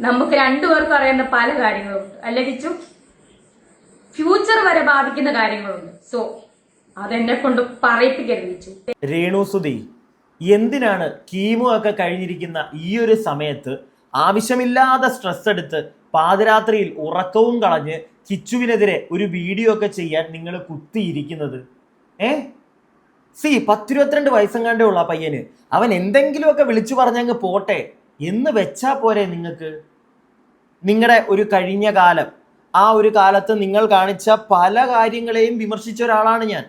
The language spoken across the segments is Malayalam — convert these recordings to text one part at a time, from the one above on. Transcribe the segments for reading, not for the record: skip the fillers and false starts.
നമുക്ക് രണ്ടുപേർക്കും അറിയുന്ന പല കാര്യങ്ങളുണ്ട് അല്ലെ കിച്ചു? ഫ്യൂച്ചർ വരെ ബാധിക്കുന്ന കാര്യങ്ങളുണ്ട്. സോ അതെന്നെ കൊണ്ട് പറയിപ്പിക്കരുത് കിച്ചു. രേണുസുതി എന്തിനാണ് കീമോ ഒക്കെ കഴിഞ്ഞിരിക്കുന്ന ഈ ഒരു സമയത്ത് ആവശ്യമില്ലാതെ സ്ട്രെസ് എടുത്ത് പാതിരാത്രിയിൽ ഉറക്കവും കളഞ്ഞ് കിച്ചുവിനെതിരെ ഒരു വീഡിയോ ഒക്കെ ചെയ്യാൻ നിങ്ങൾ കുത്തിയിരിക്കുന്നത്? 10-22 വയസ്സെങ്ങാണ്ടേ ഉള്ള ആ പയ്യന്. അവൻ എന്തെങ്കിലുമൊക്കെ വിളിച്ചു പറഞ്ഞങ്ങ് പോട്ടെ എന്ന് വെച്ചാ പോരെ നിങ്ങൾക്ക്? നിങ്ങളുടെ ഒരു കഴിഞ്ഞ കാലം, ആ ഒരു കാലത്ത് നിങ്ങൾ കാണിച്ച പല കാര്യങ്ങളെയും വിമർശിച്ച ഒരാളാണ് ഞാൻ.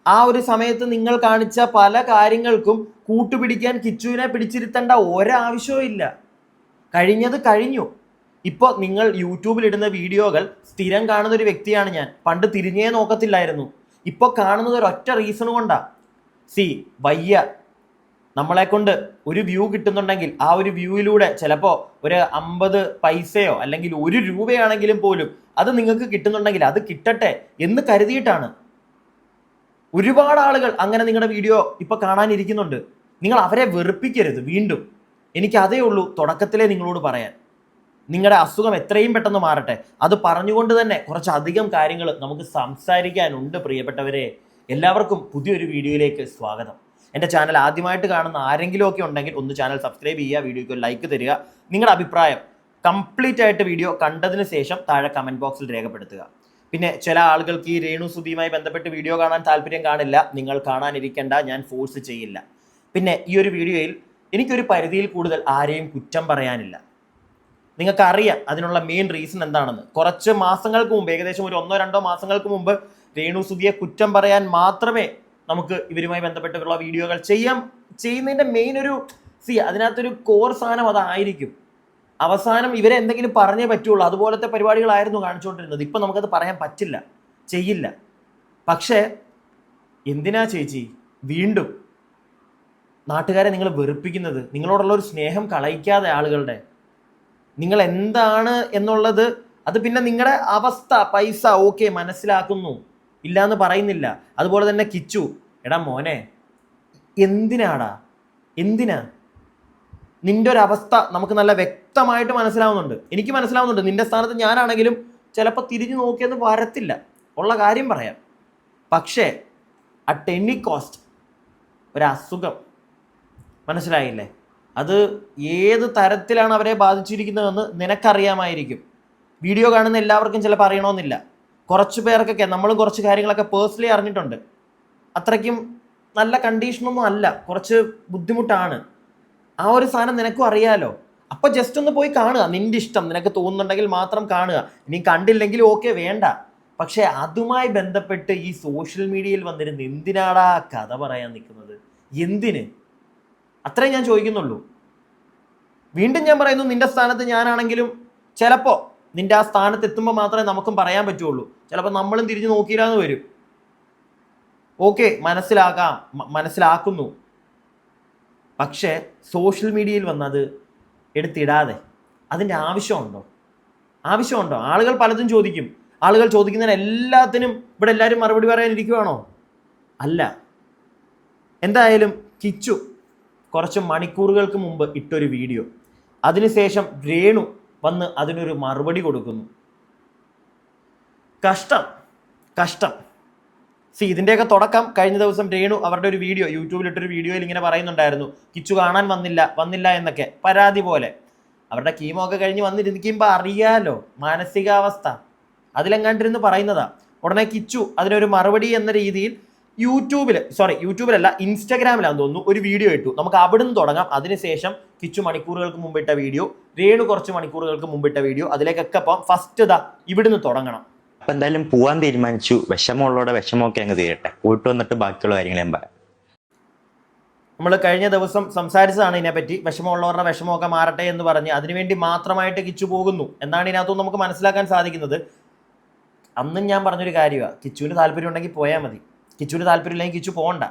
ആ ഒരു സമയത്ത് നിങ്ങൾ കാണിച്ച പല കാര്യങ്ങൾക്കും കൂട്ടുപിടിക്കാൻ കിച്ചുവിനെ പിടിച്ചിരുത്തേണ്ട ഒരാവശ്യവും ഇല്ല. കഴിഞ്ഞത് കഴിഞ്ഞു. ഇപ്പോൾ നിങ്ങൾ യൂട്യൂബിൽ ഇടുന്ന വീഡിയോകൾ സ്ഥിരം കാണുന്ന ഒരു വ്യക്തിയാണ് ഞാൻ. പണ്ട് തിരിഞ്ഞേ നോക്കത്തില്ലായിരുന്നു. ഇപ്പോൾ കാണുന്നത് ഒരൊറ്റ റീസൺ കൊണ്ടാ. വയ്യ, നമ്മളെ കൊണ്ട് ഒരു വ്യൂ കിട്ടുന്നുണ്ടെങ്കിൽ ആ ഒരു വ്യൂയിലൂടെ ചിലപ്പോൾ ഒരു 50 പൈസയോ അല്ലെങ്കിൽ 1 രൂപയാണെങ്കിലും പോലും അത് നിങ്ങൾക്ക് കിട്ടുന്നുണ്ടെങ്കിൽ അത് കിട്ടട്ടെ എന്ന് കരുതിയിട്ടാണ്. ഒരുപാട് ആളുകൾ അങ്ങനെ നിങ്ങളുടെ വീഡിയോ ഇപ്പൊ കാണാനിരിക്കുന്നുണ്ട്. നിങ്ങൾ അവരെ വെറുപ്പിക്കരുത്. വീണ്ടും എനിക്ക് അതേ ഉള്ളൂ തുടക്കത്തിലേ നിങ്ങളോട് പറയാൻ. നിങ്ങളുടെ അസുഖം എത്രയും പെട്ടെന്ന് മാറട്ടെ. അത് പറഞ്ഞുകൊണ്ട് തന്നെ കുറച്ചധികം കാര്യങ്ങൾ നമുക്ക് സംസാരിക്കാനുണ്ട്. പ്രിയപ്പെട്ടവരെ, എല്ലാവർക്കും പുതിയൊരു വീഡിയോയിലേക്ക് സ്വാഗതം. എൻ്റെ ചാനൽ ആദ്യമായിട്ട് കാണുന്ന ആരെങ്കിലും ഒക്കെ ഉണ്ടെങ്കിൽ ഒന്ന് ചാനൽ സബ്സ്ക്രൈബ് ചെയ്യുക, വീഡിയോയ്ക്ക് ഒരു ലൈക്ക് തരിക, നിങ്ങളുടെ അഭിപ്രായം കംപ്ലീറ്റ് ആയിട്ട് വീഡിയോ കണ്ടതിന് ശേഷം താഴെ കമൻറ്റ് ബോക്സിൽ രേഖപ്പെടുത്തുക. പിന്നെ ചില ആളുകൾക്ക് ഈ രേണുസുതിയുമായി ബന്ധപ്പെട്ട് വീഡിയോ കാണാൻ താല്പര്യം കാണില്ല. നിങ്ങൾ കാണാനിരിക്കേണ്ട, ഞാൻ ഫോഴ്സ് ചെയ്യില്ല. പിന്നെ ഈ ഒരു വീഡിയോയിൽ എനിക്കൊരു പരിധിയിൽ കൂടുതൽ ആരെയും കുറ്റം പറയാനില്ല. നിങ്ങൾക്കറിയാം അതിനുള്ള മെയിൻ റീസൺ എന്താണെന്ന്. കുറച്ച് മാസങ്ങൾക്ക് മുമ്പ്, ഏകദേശം ഒരു 1-2 മാസങ്ങൾക്ക് മുമ്പ് രേണുസുതിയെ കുറ്റം പറയാൻ മാത്രമേ നമുക്ക് ഇവരുമായി ബന്ധപ്പെട്ടുള്ള വീഡിയോകൾ ചെയ്യുന്നതിൻ്റെ മെയിൻ ഒരു അതിനകത്തൊരു കോർ സാധനം അതായിരിക്കും. അവസാനം ഇവരെ എന്തെങ്കിലും പറഞ്ഞേ പറ്റുള്ളൂ. അതുപോലത്തെ പരിപാടികളായിരുന്നു കാണിച്ചുകൊണ്ടിരുന്നത്. ഇപ്പം നമുക്കത് പറയാൻ പറ്റില്ല, ചെയ്യില്ല. പക്ഷേ എന്തിനാ ചേച്ചി വീണ്ടും നാട്ടുകാരെ നിങ്ങൾ വെറുപ്പിക്കുന്നത്? നിങ്ങളോടുള്ള ഒരു സ്നേഹം കളയിക്കാതെ ആളുകളുടെ. നിങ്ങൾ എന്താണ് എന്നുള്ളത് അത് പിന്നെ നിങ്ങളുടെ അവസ്ഥ, പൈസ ഓക്കെ മനസ്സിലാക്കുന്നു, ഇല്ലാന്ന് പറയുന്നില്ല. അതുപോലെ തന്നെ കിച്ചു, എടാ മോനെ, എന്തിനാ നിന്റെ ഒരു അവസ്ഥ നമുക്ക് നല്ല വ്യക്തമായിട്ട് മനസ്സിലാവുന്നുണ്ട്. എനിക്ക് മനസ്സിലാവുന്നുണ്ട്. നിന്റെ സ്ഥാനത്ത് ഞാനാണെങ്കിലും ചിലപ്പോൾ തിരിഞ്ഞു നോക്കിയെന്ന് വരത്തില്ല, ഉള്ള കാര്യം പറയാം. പക്ഷേ അറ്റ് എനി കോസ്റ്റ് ഒരസുഖം, മനസ്സിലായില്ലേ? അത് ഏത് തരത്തിലാണ് അവരെ ബാധിച്ചിരിക്കുന്നതെന്ന് നിനക്കറിയാമായിരിക്കും. വീഡിയോ കാണുന്ന എല്ലാവർക്കും ചിലപ്പോൾ അറിയണമെന്നില്ല. കുറച്ച് പേർക്കൊക്കെ, നമ്മളും കുറച്ച് കാര്യങ്ങളൊക്കെ പേഴ്സണലി അറിഞ്ഞിട്ടുണ്ട്. അത്രയ്ക്കും നല്ല കണ്ടീഷനൊന്നും അല്ല, കുറച്ച് ബുദ്ധിമുട്ടാണ്. ആ ഒരു സാധനം നിനക്കും അറിയാലോ. അപ്പോൾ ജസ്റ്റ് ഒന്ന് പോയി കാണുക. നിന്റെ ഇഷ്ടം, നിനക്ക് തോന്നുന്നുണ്ടെങ്കിൽ മാത്രം കാണുക. ഇനി കണ്ടില്ലെങ്കിൽ ഓക്കെ, വേണ്ട. പക്ഷേ അതുമായി ബന്ധപ്പെട്ട് ഈ സോഷ്യൽ മീഡിയയിൽ വന്നിരുന്ന് എന്തിനാടാ കഥ പറയാൻ നിൽക്കുന്നത്? എന്തിന്? അത്രേ ഞാൻ ചോദിക്കുന്നുള്ളൂ. വീണ്ടും ഞാൻ പറയുന്നു, നിന്റെ സ്ഥാനത്ത് ഞാനാണെങ്കിലും ചിലപ്പോൾ നിന്റെ ആ സ്ഥാനത്ത് എത്തുമ്പോൾ മാത്രമേ നമുക്കും പറയാൻ പറ്റുള്ളൂ. ചിലപ്പോൾ നമ്മളും തിരിഞ്ഞു നോക്കിയില്ലാന്ന് വരും. ഓക്കെ, മനസ്സിലാക്കുന്നു. പക്ഷേ സോഷ്യൽ മീഡിയയിൽ വന്നത് എടുത്തിടാതെ അതിൻ്റെ ആവശ്യമുണ്ടോ? ആളുകൾ പലതും ചോദിക്കും. ആളുകൾ ചോദിക്കുന്നതിന് എല്ലാത്തിനും ഇവിടെ എല്ലാവരും മറുപടി പറയാനിരിക്കുവാണോ? അല്ല. എന്തായാലും കിച്ചു കുറച്ച് മണിക്കൂറുകൾക്ക് മുമ്പ് ഇട്ടൊരു വീഡിയോ, അതിനുശേഷം രേണു വന്ന് അതിനൊരു മറുപടി കൊടുക്കുന്നു. കഷ്ടം. ഇതിൻ്റെയൊക്കെ തുടക്കം കഴിഞ്ഞ ദിവസം രേണു അവരുടെ ഒരു വീഡിയോ, യൂട്യൂബിലിട്ടൊരു വീഡിയോയിൽ ഇങ്ങനെ പറയുന്നുണ്ടായിരുന്നു, കിച്ചു കാണാൻ വന്നില്ല എന്നൊക്കെ, പരാതി പോലെ. അവരുടെ കീമോ ഒക്കെ കഴിഞ്ഞ് വന്നിരിക്കുമ്പോൾ അറിയാലോ മാനസികാവസ്ഥ. അതിലെങ്ങാണ്ടിരുന്ന് പറയുന്നതാ. ഉടനെ കിച്ചു അതിനൊരു മറുപടി എന്ന രീതിയിൽ യൂട്യൂബിലല്ല ഇൻസ്റ്റാഗ്രാമിലാണെന്ന് തോന്നുന്നു ഒരു വീഡിയോ ഇട്ടു. നമുക്ക് അവിടുന്ന് തുടങ്ങാം. അതിനുശേഷം കിച്ചു മണിക്കൂറുകൾക്ക് മുമ്പിട്ട വീഡിയോ, രേണു കുറച്ച് മണിക്കൂറുകൾക്ക് മുമ്പിട്ട വീഡിയോ, അതിലേക്കൊക്കെ പോകാം. ഫസ്റ്റ് ഇവിടുന്ന് തുടങ്ങണം. അപ്പൊ എന്തായാലും പോവാൻ തീരുമാനിച്ചു. വിഷമമുള്ളവരുടെ വിഷമമൊക്കെ അങ്ങ് തീരട്ടെ. പോയിട്ട് വന്നിട്ട് ബാക്കിയുള്ള കാര്യങ്ങൾ ഞാൻ പറയാം. നമ്മൾ കഴിഞ്ഞ ദിവസം സംസാരിച്ചതാണ് ഇതിനെപ്പറ്റി. വിഷമമുള്ളവരുടെ വിഷമമൊക്കെ മാറട്ടെ എന്ന് പറഞ്ഞ് അതിനുവേണ്ടി മാത്രമായിട്ട് കിച്ചു പോകുന്നു എന്നാണ് ഇതിനകത്തും നമുക്ക് മനസ്സിലാക്കാൻ സാധിക്കുന്നത്. അന്നും ഞാൻ പറഞ്ഞൊരു കാര്യമാണ്, കിച്ചുവിന് താല്പര്യം ഉണ്ടെങ്കിൽ പോയാൽ മതി. കിച്ചുവിന് താല്പര്യമില്ലെങ്കിൽ കിച്ചു പോകണ്ട.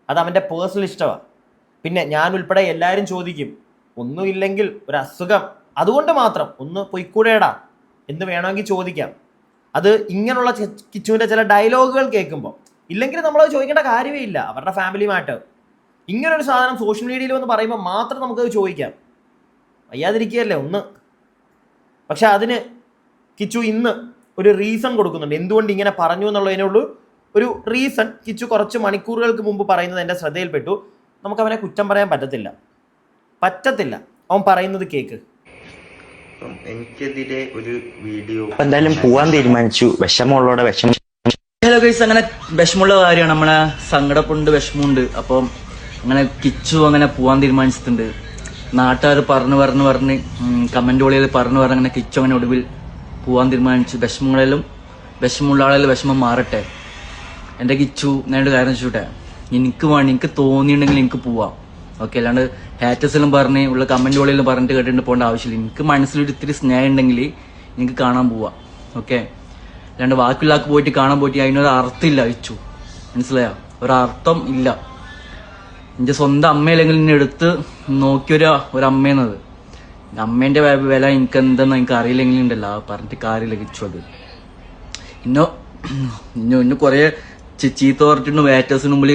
അത് അവൻ്റെ പേഴ്സണൽ ഇഷ്ടമാണ്. പിന്നെ ഞാൻ ഉൾപ്പെടെ എല്ലാവരും ചോദിക്കും, ഒന്നുമില്ലെങ്കിൽ ഒരു അസുഖം അതുകൊണ്ട് മാത്രം ഒന്ന് പൊയ്ക്കൂടേടാ എന്ന് വേണമെങ്കിൽ ചോദിക്കാം. അത് ഇങ്ങനെയുള്ള കിച്ചുവിൻ്റെ ചില ഡയലോഗുകൾ കേൾക്കുമ്പോൾ, ഇല്ലെങ്കിൽ നമ്മളത് ചോദിക്കേണ്ട കാര്യമേ ഇല്ല. അവരുടെ ഫാമിലി മാറ്റർ ഇങ്ങനൊരു സാധനം സോഷ്യൽ മീഡിയയിൽ വന്ന് പറയുമ്പോൾ മാത്രം നമുക്കത് ചോദിക്കാം. വയ്യാതിരിക്കുകയല്ലേ ഒന്ന്. പക്ഷെ അതിന് കിച്ചു ഇന്ന് ഒരു റീസൺ കൊടുക്കുന്നുണ്ട്, എന്തുകൊണ്ട് ഇങ്ങനെ പറഞ്ഞു എന്നുള്ളതിനുള്ള ഒരു റീസൺ കിച്ചു കുറച്ച് മണിക്കൂറുകൾക്ക് മുമ്പ് പറയുന്നത് എൻ്റെ ശ്രദ്ധയിൽപ്പെട്ടു. നമുക്ക് അവനെ കുറ്റം പറയാൻ പറ്റത്തില്ല. അവൻ പറയുന്നത് കേക്ക്. എനിക്കെതിരെ ഒരു വീഡിയോ എന്തായാലും പോവാൻ തീരുമാനിച്ചു. വിഷമമുള്ളവരുടെ വിഷമം. ഹലോ ഗൈസ്, അങ്ങനെ വിഷമമുള്ള കാര്യമാണ്, നമ്മളെ സങ്കടപ്പുണ്ട്, വിഷമമുണ്ട്. അപ്പം അങ്ങനെ കിച്ചു അങ്ങനെ പോവാൻ തീരുമാനിച്ചിട്ടുണ്ട്. നാട്ടുകാർ പറഞ്ഞ് കമന്റ് വഴിയിൽ പറഞ്ഞു അങ്ങനെ കിച്ചു അങ്ങനെ ഒടുവിൽ പോവാൻ തീരുമാനിച്ചു. വിഷമമുള്ള ആളെല്ലാം വിഷമം മാറട്ടെ. എൻ്റെ കിച്ചു ഞാനൊരു കാര്യം ചോട്ടെ, എനിക്ക് തോന്നിയിട്ടുണ്ടെങ്കിൽ എനിക്ക് പോവാം, ഓക്കെ. അല്ലാണ്ട് ഹാറ്റേഴ്സിലും പറഞ്ഞ് ഉള്ള കമന്റ് വഴിയിലും പറഞ്ഞിട്ട് കേട്ടിട്ട് പോകേണ്ട ആവശ്യമില്ല. എനിക്ക് മനസ്സിലൊരു ഇത്തിരി സ്നേഹം ഉണ്ടെങ്കിൽ എനിക്ക് കാണാൻ പോവാം, ഓക്കെ. അല്ലാണ്ട് ബാക്കിയുള്ള ആൾക്ക് പോയിട്ട് കാണാൻ പോയിട്ട് അതിനൊരു അർത്ഥമില്ല കിച്ചു, മനസ്സിലായോ? ഒരർത്ഥം ഇല്ല. എൻ്റെ സ്വന്തം അമ്മയില്ലെങ്കിൽ എന്നെ എടുത്ത് നോക്കിയൊരു അമ്മയെന്നത്, അമ്മേന്റെ വില എനിക്ക് എന്തെന്ന് എനിക്ക് അറിയില്ലെങ്കിലും ഉണ്ടല്ലോ, പറഞ്ഞിട്ട് കാര്യമില്ല കിച്ചു. അത് ഇന്നു കുറെ ചീത്ത പറഞ്ഞിട്ടുണ്ട്. വേറ്റേഴ്സിന് മുമ്പിൽ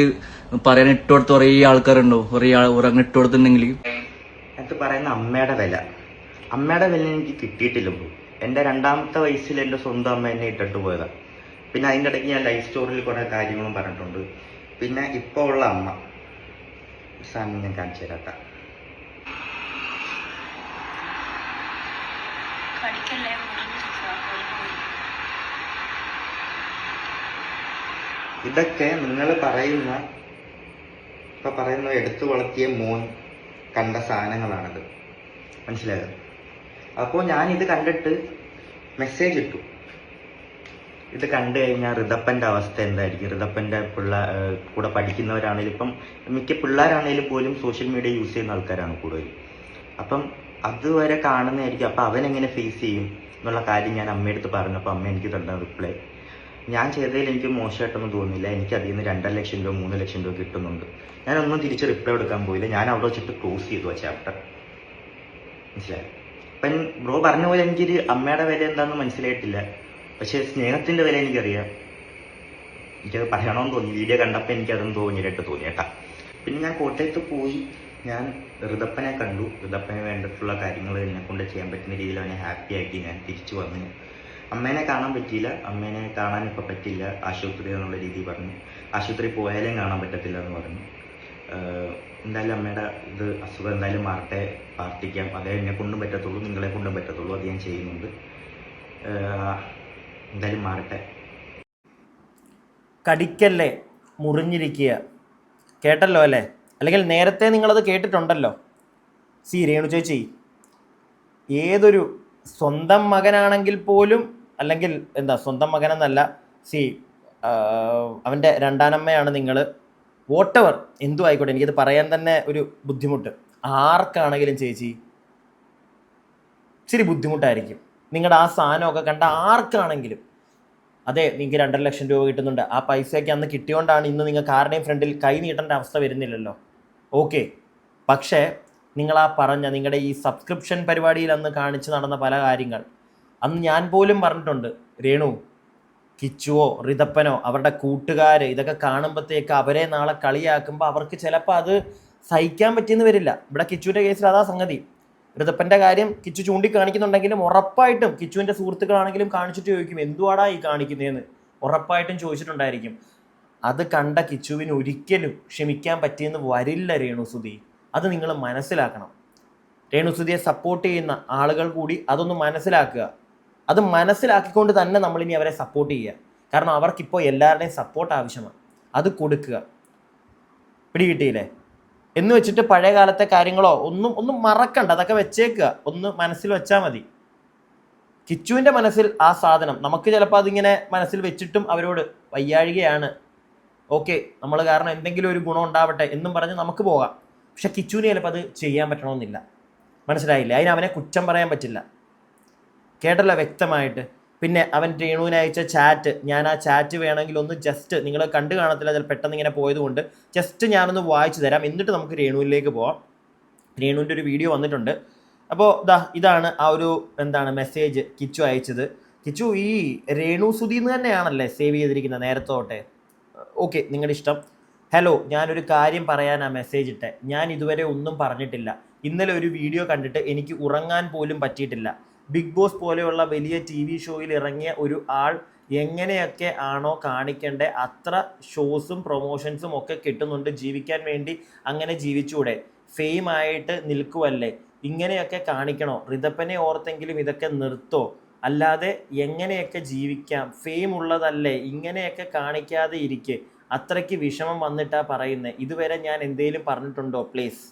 പറയാൻ ഇട്ടുകൊടുത്ത കുറേ ആൾക്കാരുണ്ടോ, കുറേ അങ്ങനെ ഇട്ടുകൊടുത്തിട്ടുണ്ടെങ്കിൽ അത് പറയുന്ന അമ്മയുടെ വില എനിക്ക് കിട്ടിയിട്ടില്ല ബ്രോ. എൻ്റെ 2ാമത്തെ വയസ്സിൽ എൻ്റെ സ്വന്തം അമ്മ എന്നെ ഇട്ടിട്ട് പോയതാണ്. പിന്നെ അതിൻ്റെ ഇടയ്ക്ക് ഞാൻ ലൈഫ് സ്റ്റോറിയിൽ കുറേ കാര്യങ്ങളും പറഞ്ഞിട്ടുണ്ട്. പിന്നെ ഇപ്പോൾ ഉള്ള അമ്മ സാധനം ഞാൻ കാണിച്ചു തരാത്ത. ഇതൊക്കെ നിങ്ങൾ പറയുന്ന എടുത്തു വളർത്തിയ മോൻ കണ്ട സാധനങ്ങളാണിത്, മനസ്സിലായോ? അപ്പോൾ ഞാൻ ഇത് കണ്ടിട്ട് മെസ്സേജ് ഇട്ടു. ഇത് കണ്ടു കഴിഞ്ഞാൽ ഋതപ്പൻ്റെ അവസ്ഥ എന്തായിരിക്കും? ഋതപ്പൻ്റെ കൂടെ പഠിക്കുന്നവരാണെങ്കിലും ഇപ്പം മിക്ക പിള്ളേരാണെങ്കിലും പോലും സോഷ്യൽ മീഡിയ യൂസ് ചെയ്യുന്ന ആൾക്കാരാണ് കൂടുതൽ. അപ്പം അതുവരെ കാണുന്നതായിരിക്കും. അപ്പം അവനെങ്ങനെ ഫേസ് ചെയ്യും എന്നുള്ള കാര്യം ഞാൻ അമ്മയെടുത്ത് പറഞ്ഞപ്പോൾ അമ്മ എനിക്ക് തന്ന റിപ്ലൈ, ഞാൻ ചെയ്തതിൽ എനിക്ക് മോശമായിട്ടൊന്നും തോന്നുന്നില്ല, എനിക്ക് അതിൽ നിന്ന് 2.5 ലക്ഷം രൂപ 3 ലക്ഷം രൂപ കിട്ടുന്നുണ്ട്. ഞാനൊന്നും തിരിച്ച് റിപ്ലൈ എടുക്കാൻ പോയില്ല. ഞാൻ അവിടെ വെച്ചിട്ട് ക്ലോസ് ചെയ്തു ആ ചാപ്റ്റർ, മനസ്സിലായി? അപ്പം ബ്രോ പറഞ്ഞ പോലെ എനിക്കൊരു അമ്മയുടെ വില എന്താണെന്ന് മനസ്സിലായിട്ടില്ല. പക്ഷെ സ്നേഹത്തിന്റെ വില എനിക്കറിയാം. എനിക്കത് പറയണമെന്ന് തോന്നി. വീഡിയോ കണ്ടപ്പോൾ എനിക്കതൊന്നും തോന്നിയിട്ട് കേട്ടാ. പിന്നെ ഞാൻ കോട്ടയത്ത് പോയി ഞാൻ ഋതപ്പനെ കണ്ടു. ഋതപ്പന് വേണ്ടിയിട്ടുള്ള കാര്യങ്ങൾ എന്നെ കൊണ്ട് ചെയ്യാൻ പറ്റുന്ന രീതിയിൽ അവനെ ഹാപ്പി ആക്കി ഞാൻ തിരിച്ചു വന്നു. അമ്മേനെ കാണാൻ പറ്റിയില്ല. അമ്മേനെ കാണാൻ ഇപ്പം പറ്റില്ല, ആശുപത്രി എന്നുള്ള രീതിയിൽ പറഞ്ഞു. ആശുപത്രി പോയാലും കാണാൻ പറ്റത്തില്ല എന്ന് പറഞ്ഞു. എന്തായാലും അമ്മയുടെ അസുഖം എന്തായാലും മാറട്ടെ, പ്രാർത്ഥിക്കാം. അതേ എന്നെ കൊണ്ടും പറ്റത്തുള്ളൂ, നിങ്ങളെ കൊണ്ടും പറ്റത്തുള്ളൂ. അത് ഞാൻ ചെയ്യുന്നുണ്ട്. എന്തായാലും മാറട്ടെ. കടിക്കല്ലേ, മുറിഞ്ഞിരിക്കുക. കേട്ടല്ലോ അല്ലേ? അല്ലെങ്കിൽ നേരത്തെ നിങ്ങളത് കേട്ടിട്ടുണ്ടല്ലോ. രേണു ചേച്ചി, ഏതൊരു സ്വന്തം മകനാണെങ്കിൽ പോലും, അല്ലെങ്കിൽ സ്വന്തം മകനെന്നല്ല, അവൻ്റെ 2ാനമ്മയാണ് നിങ്ങൾ, വോട്ടവർ എന്തും ആയിക്കോട്ടെ, എനിക്കത് പറയാൻ തന്നെ ഒരു ബുദ്ധിമുട്ട്. ആർക്കാണെങ്കിലും ചേച്ചി ഇച്ചിരി ബുദ്ധിമുട്ടായിരിക്കും. നിങ്ങളുടെ ആ സാധനമൊക്കെ കണ്ട ആർക്കാണെങ്കിലും. അതെ, നിങ്ങൾക്ക് 2.5 ലക്ഷം രൂപ കിട്ടുന്നുണ്ട്. ആ പൈസയൊക്കെ അന്ന് കിട്ടിയോണ്ടാണ് ഇന്ന് നിങ്ങൾക്ക് ആരുടെയും ഫ്രണ്ടിൽ കൈ നീട്ടേണ്ട അവസ്ഥ വരുന്നില്ലല്ലോ, ഓക്കെ. പക്ഷേ നിങ്ങൾ ആ പറഞ്ഞ നിങ്ങളുടെ ഈ സബ്സ്ക്രിപ്ഷൻ പരിപാടിയിൽ അന്ന് കാണിച്ച് നടന്ന പല കാര്യങ്ങൾ അന്ന് ഞാൻ പോലും പറഞ്ഞിട്ടുണ്ട്. രേണു, കിച്ചുവോ ഋതപ്പനോ അവരുടെ കൂട്ടുകാർ ഇതൊക്കെ കാണുമ്പോഴത്തേക്ക് അവരെ നാളെ കളിയാക്കുമ്പോൾ അവർക്ക് ചിലപ്പോൾ അത് സഹിക്കാൻ പറ്റിയെന്ന് വരില്ല. ഇവിടെ കിച്ചുവിൻ്റെ കേസിൽ അതാ സംഗതി. ഋതപ്പൻ്റെ കാര്യം കിച്ചു ചൂണ്ടിക്കാണിക്കുന്നുണ്ടെങ്കിലും ഉറപ്പായിട്ടും കിച്ചുവിൻ്റെ സുഹൃത്തുക്കളാണെങ്കിലും കാണിച്ചിട്ട് ചോദിക്കും, എന്തുവാടാ ഈ കാണിക്കുന്നതെന്ന് ഉറപ്പായിട്ടും ചോദിച്ചിട്ടുണ്ടായിരിക്കും. അത് കണ്ട കിച്ചുവിന് ഒരിക്കലും ക്ഷമിക്കാൻ പറ്റിയെന്ന് വരില്ല രേണുസുതി. അത് നിങ്ങൾ മനസ്സിലാക്കണം. രേണുസുതിയെ സപ്പോർട്ട് ചെയ്യുന്ന ആളുകൾ കൂടി അതൊന്ന് മനസ്സിലാക്കുക. അത് മനസ്സിലാക്കിക്കൊണ്ട് തന്നെ നമ്മളിനി അവരെ സപ്പോർട്ട് ചെയ്യുക. കാരണം അവർക്കിപ്പോൾ എല്ലാവരുടെയും സപ്പോർട്ട് ആവശ്യമാണ്. അത് കൊടുക്കുക. പിടികിട്ടിയില്ലേ? എന്ന് വെച്ചിട്ട് പഴയ കാലത്തെ കാര്യങ്ങളോ ഒന്നും മറക്കണ്ട. അതൊക്കെ വെച്ചേക്കുക, ഒന്ന് മനസ്സിൽ വെച്ചാൽ മതി. കിച്ചുവിൻ്റെ മനസ്സിൽ ആ സാധനം നമുക്ക് ചിലപ്പോൾ അതിങ്ങനെ മനസ്സിൽ വെച്ചിട്ടും അവരോട് വയ്യാഴികയാണ്, ഓക്കെ, നമ്മൾ കാരണം എന്തെങ്കിലും ഒരു ഗുണം ഉണ്ടാവട്ടെ എന്നും പറഞ്ഞ് നമുക്ക് പോകാം. പക്ഷെ കിച്ചുവിന് ചിലപ്പോൾ അത് ചെയ്യാൻ പറ്റണമെന്നില്ല. മനസ്സിലായില്ലേ? അതിന് അവനെ കുറ്റം പറയാൻ പറ്റില്ല. കേട്ടല്ലോ വ്യക്തമായിട്ട്. പിന്നെ അവൻ രേണുവിന് അയച്ച ചാറ്റ്, ഞാൻ ആ ചാറ്റ് വേണമെങ്കിൽ ഒന്ന് ജസ്റ്റ്, നിങ്ങൾ കണ്ടു കാണത്തില്ല, ചില പെട്ടെന്ന് ഇങ്ങനെ പോയതുകൊണ്ട് ജസ്റ്റ് ഞാനൊന്ന് വായിച്ചു തരാം. എന്നിട്ട് നമുക്ക് രേണുവിലേക്ക് പോവാം. രേണുവിൻ്റെ ഒരു വീഡിയോ വന്നിട്ടുണ്ട്. അപ്പോൾ ഇതാണ് ആ ഒരു മെസ്സേജ് കിച്ചു അയച്ചത്. കിച്ചു ഈ രേണുസുതി എന്ന് തന്നെയാണല്ലേ സേവ് ചെയ്തിരിക്കുന്നത് നേരത്തോട്ടെ? ഓക്കെ, നിങ്ങളുടെ ഇഷ്ടം. ഹലോ, ഞാനൊരു കാര്യം പറയാനാണ് മെസ്സേജ് ഇട്ടെ. ഞാൻ ഇതുവരെ ഒന്നും പറഞ്ഞിട്ടില്ല. ഇന്നലെ ഒരു വീഡിയോ കണ്ടിട്ട് എനിക്ക് ഉറങ്ങാൻ പോലും പറ്റിയിട്ടില്ല. ബിഗ് ബോസ് പോലെയുള്ള വലിയ TV ഷോയിൽ ഇറങ്ങിയ ഒരു ആൾ എങ്ങനെയൊക്കെ ആണോ കാണിക്കേണ്ടത് അത്ര ഷോസും പ്രൊമോഷൻസും ഒക്കെ കിട്ടുന്നുണ്ട്. ജീവിക്കാൻ വേണ്ടി അങ്ങനെ ജീവിച്ചൂടെ? ഫെയിം ആയിട്ട് നിൽക്കുവല്ലേ, ഇങ്ങനെയൊക്കെ കാണിക്കണോ? ഋതപ്പനെ ഓർത്തെങ്കിലും ഇതൊക്കെ നിർത്തോ? അല്ലാതെ എങ്ങനെയൊക്കെ ജീവിക്കാം? ഫെയിം ഉള്ളതല്ലേ, ഇങ്ങനെയൊക്കെ കാണിക്കാതെ ഇരിക്കെ. അത്രയ്ക്ക് വിഷമം വന്നിട്ടാ പറയുന്നത്. ഇതുവരെ ഞാൻ എന്തേലും പറഞ്ഞിട്ടുണ്ടോ? പ്ലീസ്.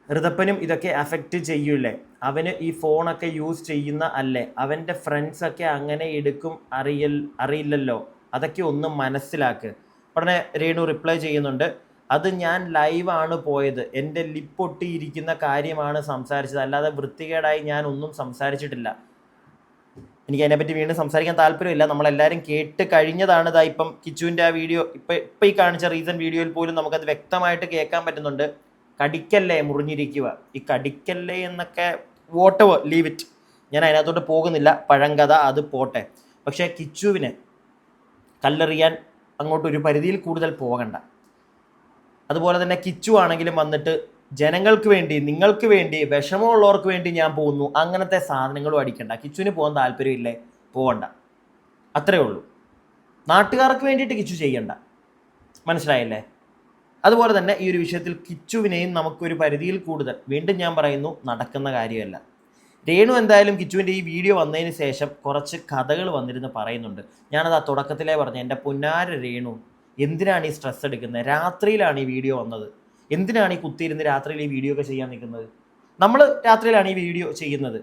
ഋതപ്പനും ഇതൊക്കെ അഫക്റ്റ് ചെയ്യൂലേ? അവന് ഈ ഫോണൊക്കെ യൂസ് ചെയ്യുന്ന അല്ലേ? അവൻ്റെ ഫ്രണ്ട്സൊക്കെ അങ്ങനെ എടുക്കും, അറിയില്ലല്ലോ. അതൊക്കെ ഒന്ന് മനസ്സിലാക്ക്. ഉടനെ രേണു റിപ്ലൈ ചെയ്യുന്നുണ്ട്, അത് ഞാൻ ലൈവാണ് പോയത്, എൻ്റെ ലിപ്പൊട്ടിയിരിക്കുന്ന കാര്യമാണ് സംസാരിച്ചത്, അല്ലാതെ വൃത്തികേടായി ഞാൻ ഒന്നും സംസാരിച്ചിട്ടില്ല. എനിക്ക് അതിനെപ്പറ്റി വീണ്ടും സംസാരിക്കാൻ താല്പര്യമില്ല. നമ്മളെല്ലാവരും കേട്ട് കഴിഞ്ഞതാണ്. ഇതാ ഇപ്പം കിച്ചുവിൻ്റെ ആ വീഡിയോ, ഇപ്പം ഈ കാണിച്ച റീസൺ വീഡിയോയിൽ പോലും നമുക്കത് വ്യക്തമായിട്ട് കേൾക്കാൻ പറ്റുന്നുണ്ട്. കടിക്കല്ലേ മുറിഞ്ഞിരിക്കുക, ഈ കടിക്കല്ലേ എന്നൊക്കെ വോട്ടവർ ലീവ് ഇറ്റ്. ഞാൻ അതിനകത്തോട്ട് പോകുന്നില്ല, പഴങ്കഥ അത് പോട്ടെ. പക്ഷേ കിച്ചുവിന് കല്ലെറിയാൻ അങ്ങോട്ടൊരു പരിധിയിൽ കൂടുതൽ പോകണ്ട. അതുപോലെ തന്നെ കിച്ചു ആണെങ്കിലും വന്നിട്ട് ജനങ്ങൾക്ക് വേണ്ടി, നിങ്ങൾക്ക് വേണ്ടി, വിഷമമുള്ളവർക്ക് വേണ്ടി ഞാൻ പോകുന്നു, അങ്ങനത്തെ സാധനങ്ങളും അടിക്കണ്ട. കിച്ചുവിന് പോകാൻ താല്പര്യമില്ലേ, പോകണ്ട, അത്രേ ഉള്ളൂ. നാട്ടുകാർക്ക് വേണ്ടിയിട്ട് കിച്ചു ചെയ്യണ്ട, മനസ്സിലായില്ലേ? അതുപോലെ തന്നെ ഈ ഒരു വിഷയത്തിൽ കിച്ചുവിനെയും നമുക്കൊരു പരിധിയിൽ കൂടുതൽ, വീണ്ടും ഞാൻ പറയുന്നു, നടക്കുന്ന കാര്യമല്ല. രേണു എന്തായാലും കിച്ചുവിൻ്റെ ഈ വീഡിയോ വന്നതിന് ശേഷം കുറച്ച് കഥകൾ വന്നിരുന്ന് പറയുന്നുണ്ട്. ഞാനത് ആ തുടക്കത്തിലേ പറഞ്ഞു, എൻ്റെ പൊന്നാര രേണു, എന്തിനാണ് ഈ സ്ട്രെസ് എടുക്കുന്നത്? രാത്രിയിലാണ് ഈ വീഡിയോ വന്നത്, എന്തിനാണ് ഈ കുത്തിയിരുന്ന് രാത്രിയിൽ ഈ വീഡിയോ ഒക്കെ ചെയ്യാൻ നിൽക്കുന്നത്? നമ്മൾ രാത്രിയിലാണ് ഈ വീഡിയോ ചെയ്യുന്നത്,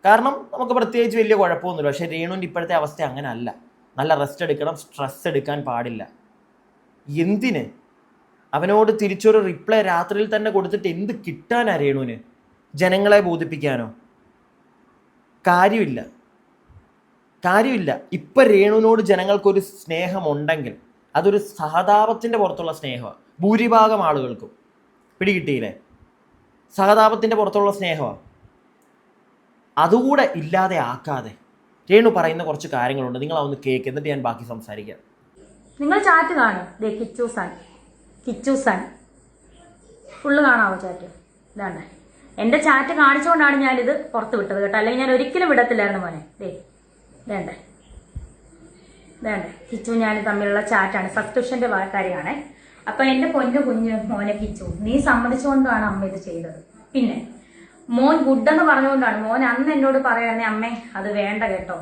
കാരണം നമുക്ക് പ്രത്യേകിച്ച് വലിയ കുഴപ്പമൊന്നുമില്ല. പക്ഷേ രേണുവിൻ്റെ ഇപ്പോഴത്തെ അവസ്ഥ അങ്ങനെ അല്ല. നല്ല റെസ്റ്റ് എടുക്കണം, സ്ട്രെസ് എടുക്കാൻ പാടില്ല. എന്തിന്? അവനോട് തിരിച്ചൊരു റിപ്ലൈ രാത്രിയിൽ തന്നെ കൊടുത്തിട്ട് എന്ത് കിട്ടാനാ രേണുവിന്? ജനങ്ങളെ ബോധിപ്പിക്കാനോ? കാര്യമില്ല. ഇപ്പം രേണുവിനോട് ജനങ്ങൾക്കൊരു സ്നേഹമുണ്ടെങ്കിൽ അതൊരു സഹതാപത്തിൻ്റെ പുറത്തുള്ള സ്നേഹമാണ്. ഭൂരിഭാഗം ആളുകൾക്കും പിടികിട്ടിയില്ലേ? സഹതാപത്തിൻ്റെ പുറത്തുള്ള സ്നേഹമാണ്. അതുകൂടെ ഇല്ലാതെ ആക്കാതെ രേണു പറയുന്ന കുറച്ച് കാര്യങ്ങളുണ്ട്, നിങ്ങൾ അതൊന്ന് കേൾക്ക്, എന്നിട്ട് ഞാൻ ബാക്കി സംസാരിക്കാം. നിങ്ങൾ ചാറ്റ് കാണും. കിച്ചു സൺ ഫുള്ള് കാണാവോ ചാറ്റ്? ഇതാണ്ട് എൻ്റെ ചാറ്റ് കാണിച്ചുകൊണ്ടാണ് ഞാനിത് പുറത്ത് വിട്ടത് കേട്ടോ, അല്ലെങ്കിൽ ഞാൻ ഒരിക്കലും വിടത്തില്ലായിരുന്നു മോനെ. വേണ്ടേ കിച്ചു ഞാൻ തമ്മിലുള്ള ചാറ്റാണ്, സബ്സ്ക്രിപ്ഷൻ്റെ കാര്യമാണേ. അപ്പം എൻ്റെ കുഞ്ഞു മോനെ കിച്ചു, നീ സമ്മതിച്ചുകൊണ്ടാണ് അമ്മ ഇത് ചെയ്തത്. പിന്നെ മോൻ ഗുഡെന്ന് പറഞ്ഞുകൊണ്ടാണ്. മോൻ അന്ന് എന്നോട് പറയായിരുന്നേ, അമ്മേ അത് വേണ്ട കേട്ടോ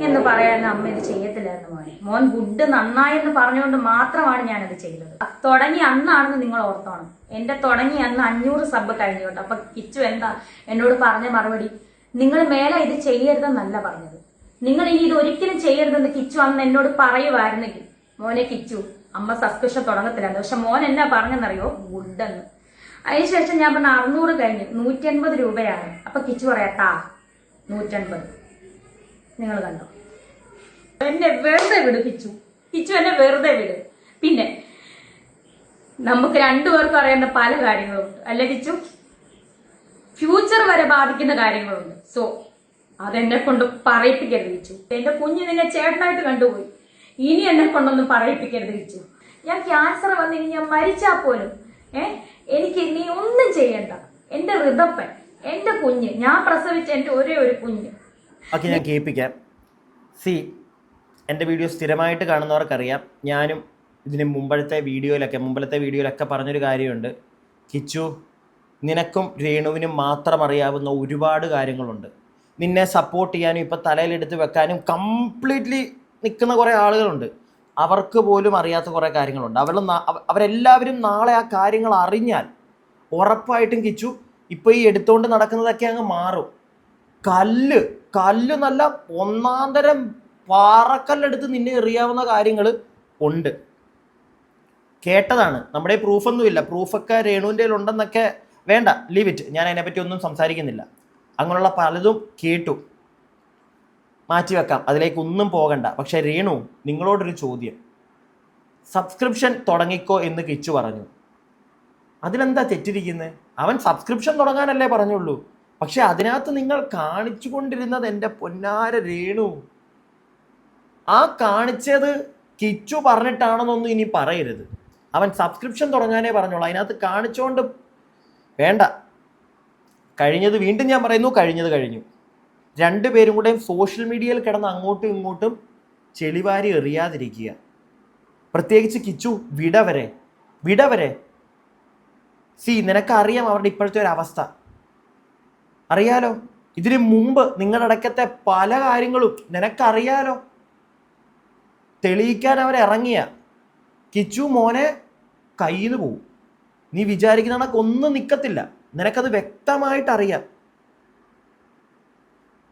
എന്ന് പറയാൻ അമ്മ ഇത് ചെയ്യത്തില്ലായിരുന്നു മോനെ. മോൻ ഗുഡ് നന്നായെന്ന് പറഞ്ഞുകൊണ്ട് മാത്രമാണ് ഞാനത് ചെയ്തത്. തുടങ്ങി അന്നാണെന്ന് നിങ്ങൾ ഓർത്തോണം. എൻ്റെ തുടങ്ങി അന്ന് 500 സബ് കഴിഞ്ഞു കേട്ടോ. അപ്പൊ കിച്ചു എന്താ എന്നോട് പറഞ്ഞ മറുപടി? നിങ്ങൾ മേലെ ഇത് ചെയ്യരുതെന്നല്ല പറഞ്ഞത്, നിങ്ങൾ ഇനി ഇത് ഒരിക്കലും ചെയ്യരുതെന്ന് കിച്ചു അന്ന് എന്നോട് പറയുമായിരുന്നെങ്കിൽ മോനെ കിച്ചു അമ്മ സബ്സ്ക്രിപ്ഷൻ തുടങ്ങത്തില്ലായിരുന്നു. പക്ഷെ മോൻ എന്നാ പറഞ്ഞെന്നറിയോ? ഗുഡെന്ന്. അതിനുശേഷം ഞാൻ പറഞ്ഞ 600 കഴിഞ്ഞു, 180 രൂപയാണ്. അപ്പൊ കിച്ചു പറയാ 150. നിങ്ങൾ കണ്ടോ? എന്നെ വെറുതെ വിട് കിച്ചു, എന്നെ വെറുതെ വിട്. പിന്നെ നമുക്ക് രണ്ടുപേർക്കും അറിയുന്ന പല കാര്യങ്ങളുണ്ട് അല്ലെ കിച്ചു? ഫ്യൂച്ചർ വരെ ബാധിക്കുന്ന കാര്യങ്ങളുണ്ട്. സോ അതെന്നെ കൊണ്ട് പറയിപ്പിക്കരുത് കിച്ചു. എന്റെ കുഞ്ഞ് നിന്നെ ചേട്ടനായിട്ട് കണ്ടുപോയി, ഇനി എന്നെ കൊണ്ടൊന്നും പറയിപ്പിക്കരുത് കിച്ചു. ഞാൻ ക്യാൻസർ വന്ന് ഇനി ഞാൻ മരിച്ചാൽ പോലും എനിക്ക് നീ ഒന്നും ചെയ്യണ്ട. എന്റെ ഋതപ്പൻ, എന്റെ കുഞ്ഞ്, ഞാൻ പ്രസവിച്ച എന്റെ ഒരേ ഒരു കുഞ്ഞ്. ഓക്കെ, ഞാൻ കേൾപ്പിക്കാം. എൻ്റെ വീഡിയോ സ്ഥിരമായിട്ട് കാണുന്നവർക്കറിയാം, ഞാനും ഇതിന് മുമ്പത്തെ വീഡിയോയിലൊക്കെ പറഞ്ഞൊരു കാര്യമുണ്ട്. കിച്ചു, നിനക്കും രേണുവിനും മാത്രം അറിയാവുന്ന ഒരുപാട് കാര്യങ്ങളുണ്ട്. നിന്നെ സപ്പോർട്ട് ചെയ്യാനും ഇപ്പം തലയിലെടുത്ത് വെക്കാനും കംപ്ലീറ്റ്ലി നിൽക്കുന്ന കുറേ ആളുകളുണ്ട്. അവർക്ക് പോലും അറിയാത്ത കുറേ കാര്യങ്ങളുണ്ട്. അവരെല്ലാവരും നാളെ ആ കാര്യങ്ങൾ അറിഞ്ഞാൽ ഉറപ്പായിട്ടും കിച്ചു ഇപ്പോൾ ഈ എടുത്തുകൊണ്ട് നടക്കുന്നതൊക്കെ അങ്ങ് മാറും. കല്ല് നല്ല ഒന്നാന്തരം പാറക്കല്ലെടുത്ത് നിന്നെ എറിയാവുന്ന കാര്യങ്ങൾ ഉണ്ട്. കേട്ടതാണ്, നമ്മുടെ പ്രൂഫൊന്നുമില്ല. പ്രൂഫൊക്കെ രേണുവിൻ്റെ ഉണ്ടെന്നൊക്കെ വേണ്ട, ലീവ് ഇറ്റ്. ഞാൻ അതിനെപ്പറ്റി ഒന്നും സംസാരിക്കുന്നില്ല. അങ്ങനെയുള്ള പലതും കേട്ടു, മാറ്റിവെക്കാം, അതിലേക്കൊന്നും പോകണ്ട. പക്ഷെ രേണു, നിങ്ങളോടൊരു ചോദ്യം. സബ്സ്ക്രിപ്ഷൻ തുടങ്ങിക്കോ എന്ന് കിച്ചു പറഞ്ഞു, അതിലെന്താ തെറ്റിരിക്കുന്നത്? അവൻ സബ്സ്ക്രിപ്ഷൻ തുടങ്ങാനല്ലേ പറഞ്ഞുള്ളൂ. പക്ഷെ അതിനകത്ത് നിങ്ങൾ കാണിച്ചു കൊണ്ടിരുന്നത് എൻ്റെ പൊന്നാര രേണു, ആ കാണിച്ചത് കിച്ചു പറഞ്ഞിട്ടാണെന്നൊന്നും ഇനി പറയരുത്. അവൻ സബ്സ്ക്രിപ്ഷൻ തുടങ്ങാനേ പറഞ്ഞോളൂ. അതിനകത്ത് കാണിച്ചോണ്ട് വേണ്ട. കഴിഞ്ഞത് വീണ്ടും ഞാൻ പറയുന്നു, കഴിഞ്ഞത് കഴിഞ്ഞു. രണ്ടുപേരും കൂടെയും സോഷ്യൽ മീഡിയയിൽ കിടന്ന് അങ്ങോട്ടും ഇങ്ങോട്ടും ചെളിവാരി എറിയാതിരിക്കുക. പ്രത്യേകിച്ച് കിച്ചു, വിടവരെ. നിനക്കറിയാം അവരുടെ ഇപ്പോഴത്തെ ഒരു അവസ്ഥ, അറിയാലോ. ഇതിനു മുമ്പ് നിങ്ങളുടെ ഇടയ്ക്കത്തെ പല കാര്യങ്ങളും നിനക്കറിയാലോ. തെളിയിക്കാൻ അവരിറങ്ങിയ കിച്ചു മോനെ കയ്യിൽ നിന്ന് പോവും. നീ വിചാരിക്കുന്ന കണക്ക് ഒന്നും നിൽക്കത്തില്ല. നിനക്കത് വ്യക്തമായിട്ടറിയാം.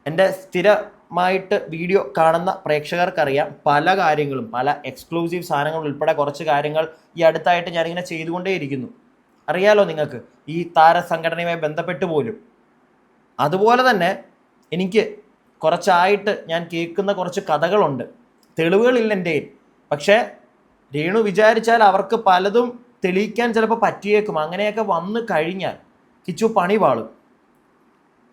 എൻ്റെ സ്ഥിരമായിട്ട് വീഡിയോ കാണുന്ന പ്രേക്ഷകർക്കറിയാം പല കാര്യങ്ങളും, പല എക്സ്ക്ലൂസീവ് സാധനങ്ങൾ ഉൾപ്പെടെ കുറച്ച് കാര്യങ്ങൾ ഈ അടുത്തായിട്ട് ഞാനിങ്ങനെ ചെയ്തുകൊണ്ടേയിരിക്കുന്നു. അറിയാലോ നിങ്ങൾക്ക്, ഈ താരസംഘടനയുമായി ബന്ധപ്പെട്ട് പോലും. അതുപോലെ തന്നെ എനിക്ക് കുറച്ചായിട്ട് ഞാൻ കേൾക്കുന്ന കുറച്ച് കഥകളുണ്ട്. തെളിവുകളില്ല എൻ്റെ കയ്യിൽ. പക്ഷേ രേണു വിചാരിച്ചാൽ അവർക്ക് പലതും തെളിയിക്കാൻ ചിലപ്പോൾ പറ്റിയേക്കും. അങ്ങനെയൊക്കെ വന്നു കഴിഞ്ഞാൽ കിച്ചു പണി പാളും.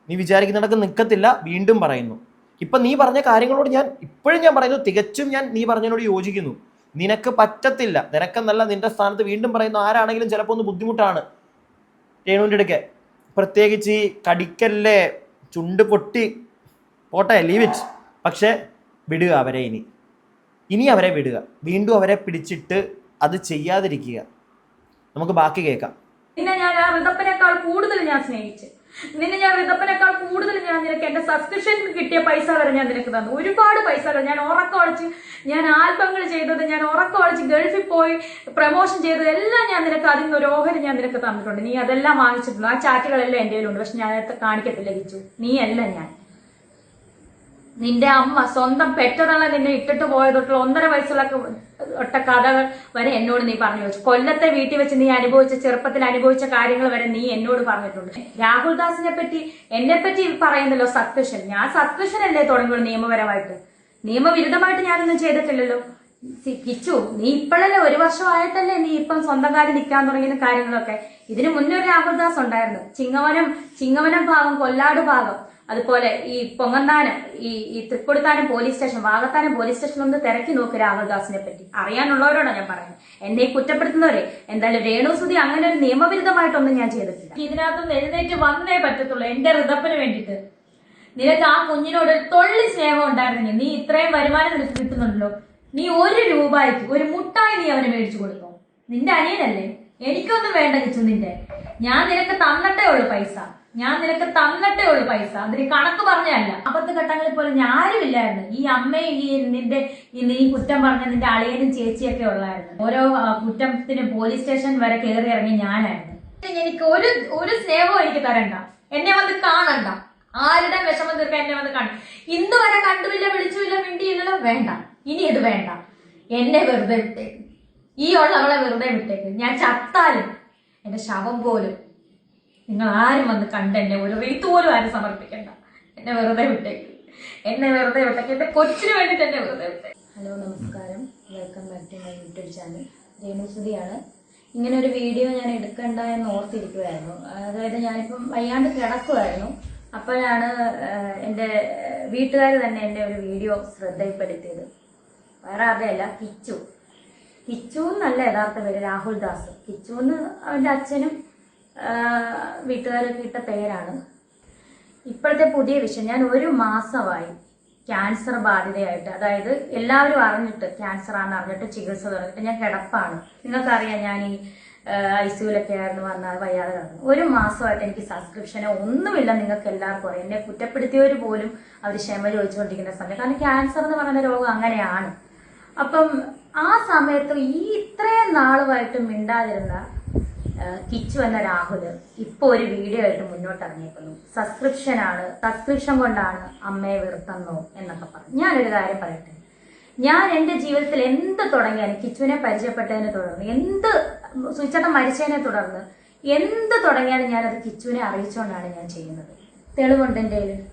നീ വിചാരിക്കുന്നിടക്ക് നിൽക്കത്തില്ല. വീണ്ടും പറയുന്നു, ഇപ്പം നീ പറഞ്ഞ കാര്യങ്ങളോട് ഇപ്പോഴും ഞാൻ പറയുന്നു, തികച്ചും നീ പറഞ്ഞതിനോട് യോജിക്കുന്നു. നിനക്ക് പറ്റത്തില്ല. നിനക്കെന്നല്ല, നിന്റെ സ്ഥാനത്ത് വീണ്ടും പറയുന്നു, ആരാണെങ്കിലും ചിലപ്പോൾ ഒന്ന് ബുദ്ധിമുട്ടാണ് രേണുവിൻ്റെ ഇടയ്ക്ക്. പ്രത്യേകിച്ച് ഈ കടിക്കല്ലേ, ചുണ്ട് പൊട്ടി പോട്ടെ, ലീവ് ഇറ്റ്. പക്ഷേ വിടുക അവരെ. ഇനി അവരെ വിടുക. വീണ്ടും അവരെ പിടിച്ചിട്ട് അത് ചെയ്യാതിരിക്കുക. നമുക്ക് ബാക്കി കേൾക്കാം. നിന്നെ ഞാൻ ആ ഋതപ്പനേക്കാൾ കൂടുതൽ ഞാൻ സ്നേഹിച്ച്, നിന്നെ ഞാൻ ഋതപ്പനേക്കാൾ കൂടുതൽ ഞാൻ നിനക്ക് എന്റെ സബ്സ്ക്രിപ്ഷൻ കിട്ടിയ പൈസ വരെ ഞാൻ നിനക്ക് തന്നു. ഒരുപാട് പൈസകൾ ഞാൻ ഉറക്കമൊളിച്ച്, ഞാൻ ആൽബങ്ങൾ ചെയ്തത്, ഞാൻ ഉറക്കമൊളിച്ച് ഗൾഫിൽ പോയി പ്രൊമോഷൻ ചെയ്തത് എല്ലാം ഞാൻ നിനക്ക് അതിന് ഒരു ഓഹരി ഞാൻ നിനക്ക് തന്നിട്ടുണ്ട്. നീ അതെല്ലാം വാങ്ങിച്ചിട്ടുണ്ട്. ആ ചാറ്റുകളെല്ലാം എൻ്റെ കയ്യിലുണ്ട്. പക്ഷെ ഞാൻ കാണിക്കത്തില്ല കിച്ചു. നീ അല്ല ഞാൻ. നിന്റെ അമ്മ സ്വന്തം പെറ്റതള്ള നിന്നെ ഇട്ടിട്ട് പോയതൊട്ടുള്ള 1.5 വയസ്സുള്ള കഥകൾ വരെ എന്നോട് നീ പറഞ്ഞു വെച്ചു. കൊല്ലത്തെ വീട്ടിൽ വെച്ച് നീ ചെറുപ്പത്തിൽ അനുഭവിച്ച കാര്യങ്ങൾ വരെ നീ എന്നോട് പറഞ്ഞിട്ടുണ്ട്. രാഹുൽ ദാസിനെ പറ്റി, എന്നെ പറ്റി പറയുന്നല്ലോ സബ്സ്ക്രിപ്ഷൻ. ഞാൻ സബ്സ്ക്രിപ്ഷൻ അല്ലേ തുടങ്ങിയുള്ളൂ നിയമപരമായിട്ട്. നിയമവിരുദ്ധമായിട്ട് ഞാനൊന്നും ചെയ്തിട്ടില്ലല്ലോ. കിച്ചു, നീ ഇപ്പോഴല്ലേ 1 വർഷമായിട്ടല്ലേ നീ ഇപ്പം സ്വന്തം കാര്യം നിൽക്കാൻ തുടങ്ങിയ കാര്യങ്ങളൊക്കെ. ഇതിനു മുന്നേ ഒരു രാഹുൽ ദാസ് ഉണ്ടായിരുന്നു. ചിങ്ങവനം ഭാഗം, കൊല്ലാട് ഭാഗം, അതുപോലെ ഈ പൊങ്ങന്താനം, ഈ Thrikkoduthanam police station, Vakathanam police station ഒന്ന് തിരക്കി നോക്ക് രാഹുൽദാസിനെ പറ്റി. അറിയാനുള്ളവരോടാണ് ഞാൻ പറയുന്നത്. എന്നെ കുറ്റപ്പെടുത്തുന്നവരെ. എന്തായാലും രേണുസുതി അങ്ങനെ ഒരു നിയമവിരുദ്ധമായിട്ടൊന്നും ഞാൻ ചെയ്തിട്ടില്ല. ഇതിനകത്തൊന്ന് എഴുന്നേറ്റ് വന്നേ പറ്റത്തുള്ളൂ എന്റെ ഋതപ്പന് വേണ്ടിയിട്ട്. നിനക്ക് ആ കുഞ്ഞിനോട് തൊള്ളി സ്നേഹം ഉണ്ടായിരുന്നെങ്കിൽ, നീ ഇത്രയും വരുമാനം നിനക്ക് കിട്ടുന്നുണ്ടല്ലോ, നീ 1 രൂപയ്ക്ക് ഒരു മുട്ടായി നീ അവന് മേടിച്ചു കൊടുക്കും. നിന്റെ അനിയനല്ലേ. എനിക്കൊന്നും വേണ്ട കിച്ചു നിന്റെ. ഞാൻ നിനക്ക് തന്നിട്ടേ ഉള്ളു പൈസ. അതിന് കണക്ക് പറഞ്ഞല്ല. ആപത്ത് ഘട്ടങ്ങളിൽ പോലും ആരുമില്ലായിരുന്നു. ഈ അമ്മയും നീ കുറ്റം പറഞ്ഞ നിന്റെ അളിയനും ചേച്ചിയൊക്കെ ഉള്ളായിരുന്നു. ഓരോ കുറ്റത്തിനും പോലീസ് സ്റ്റേഷൻ വരെ കയറി ഇറങ്ങി ഞാനായിരുന്നു. എനിക്ക് ഒരു സ്നേഹവും എനിക്ക് തരണ്ട. എന്നെ വന്ന് കാണണ്ട. ആരുടെ വിഷമം തീർക്കാൻ എന്നെ വന്ന് കാണും. ഇന്ന് വരെ കണ്ടുമില്ല, വിളിച്ചുമില്ല, മിണ്ടിയില്ലല്ലോ. വേണ്ട, ഇനി ഇത് വേണ്ട. എന്നെ വെറുതെ വിട്ടേക്ക്. ഈ ഉള്ളവളെ വെറുതെ വിട്ടേക്ക്. ഞാൻ ചത്താലും എന്റെ ശവം പോലും നിങ്ങൾ ആരും വന്ന് കണ്ട് എന്നെ ഒരു റീത്ത് പോലും ആരും സമർപ്പിക്കണ്ട. എന്നെ വെറുതെ വിട്ടേക്ക്. എന്റെ കൊച്ചിന് വേണ്ടിട്ട് എന്നെ വെറുതെ വിട്ടേക്ക്. ഹലോ, നമസ്കാരം. Welcome back to my YouTube channel. രേണുസുതിയാണ്. ഇങ്ങനെ ഒരു വീഡിയോ ഞാൻ എടുക്കണ്ട എന്ന് ഓർത്തിരിക്കുമായിരുന്നു. അതായത് ഞാനിപ്പം വയ്യാണ്ട് കിടക്കുമായിരുന്നു. അപ്പോഴാണ് എൻ്റെ വീട്ടുകാർ തന്നെ എൻ്റെ ഒരു വീഡിയോ ശ്രദ്ധയിൽപ്പെടുത്തിയത്. വേറെ ആരുടെയല്ല, കിച്ചു എന്നല്ല യഥാർത്ഥ പേര്, രാഹുൽ ദാസ്. കിച്ചു എന്ന് അവൻ്റെ അച്ഛനും വീട്ടുകാരൊക്കെ ഇട്ട പേരാണ്. ഇപ്പോഴത്തെ പുതിയ വിഷയം, ഞാൻ 1 മാസമായി ക്യാൻസർ ബാധിതയായിട്ട്. അതായത് എല്ലാവരും അറിഞ്ഞിട്ട്, ക്യാൻസർ ആണെന്ന് അറിഞ്ഞിട്ട് ചികിത്സ തുടങ്ങിയിട്ട് ഞാൻ കിടപ്പാണ്. നിങ്ങൾക്കറിയാം, ഞാൻ ഈ ICUലൊക്കെ ആയിരുന്നു, വന്നാൽ വയ്യാതെ കിടന്നു. 1 മാസമായിട്ട് എനിക്ക് സബ്സ്ക്രിപ്ഷനോ ഒന്നുമില്ല. നിങ്ങൾക്ക് എല്ലാവർക്കും അറിയാം. എന്നെ കുറ്റപ്പെടുത്തിയവർ പോലും അവർ ക്ഷമ ചോദിച്ചുകൊണ്ടിരിക്കുന്ന സമയം. കാരണം ക്യാൻസർ എന്ന് പറയുന്ന രോഗം അങ്ങനെയാണ്. അപ്പം ആ സമയത്ത് ഇത്രയും നാളുമായിട്ട് മിണ്ടാതിരുന്ന കിച്ചു എന്ന രാഹുല് ഇപ്പൊ ഒരു വീഡിയോ ആയിട്ട് മുന്നോട്ട് ഇറങ്ങിയിരിക്കുന്നു. സബ്സ്ക്രിപ്ഷൻ കൊണ്ടാണ് അമ്മയെ വെറുത്തെന്നോ എന്നൊക്കെ പറഞ്ഞു. ഞാനൊരു കാര്യം പറയട്ടെ. ഞാൻ എൻ്റെ ജീവിതത്തിൽ എന്ത് തുടങ്ങിയാലും, കിച്ചുവിനെ പരിചയപ്പെട്ടതിനെ തുടർന്ന്, സുചേട്ടൻ മരിച്ചതിനെ തുടർന്ന് എന്ത് തുടങ്ങിയാലും ഞാനത് കിച്ചുവിനെ അറിയിച്ചുകൊണ്ടാണ് ഞാൻ ചെയ്യുന്നത്. തെളിവുണ്ട് എൻ്റെ കയ്യിൽ,